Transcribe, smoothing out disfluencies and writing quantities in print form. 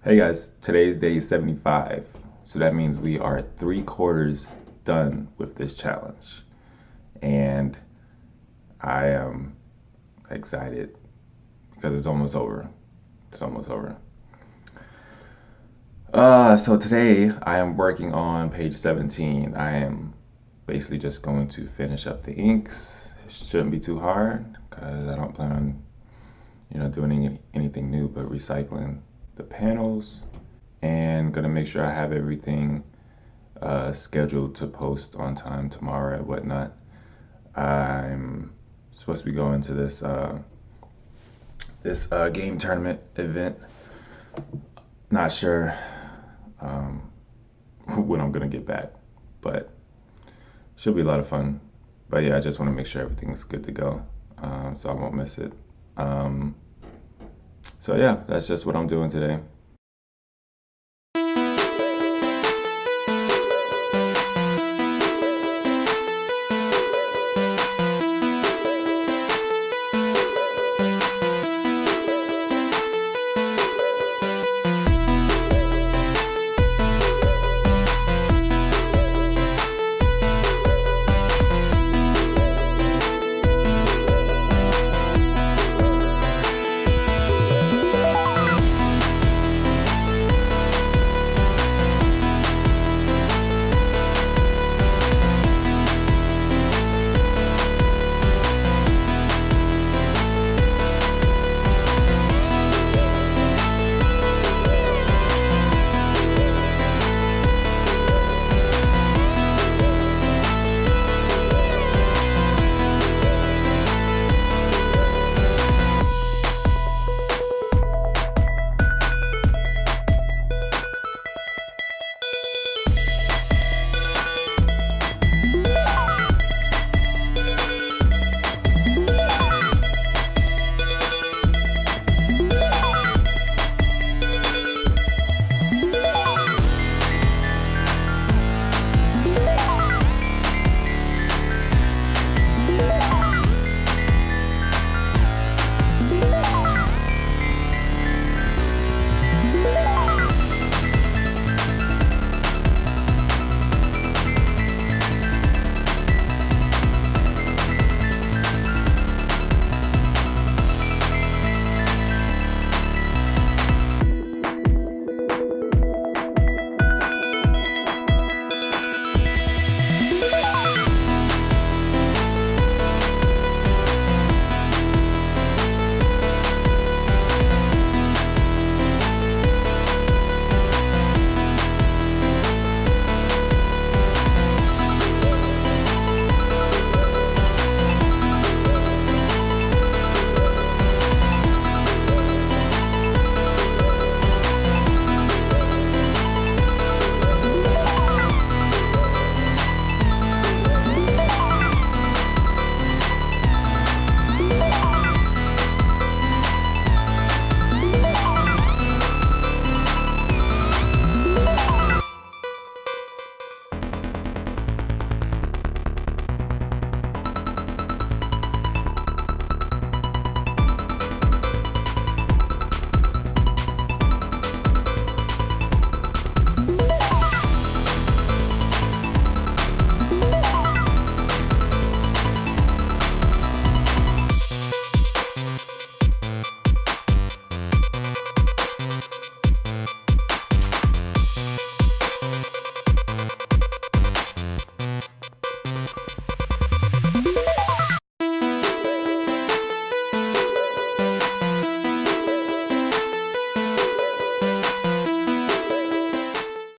Hey guys, today's day 75. So that means we are 3/4 done with this challenge. And I am excited because it's almost over. It's almost over. So today I am working on page 17. I am basically just going to finish up the inks. It shouldn't be too hard because I don't plan on, doing anything new but recycling the panels, and gonna make sure I have everything scheduled to post on time tomorrow and whatnot. I'm supposed to be going to this game tournament event. Not sure um, when I'm gonna get back, but should be a lot of fun. But yeah, I just want to make sure everything's good to go, so I won't miss it. So yeah, that's just what I'm doing today.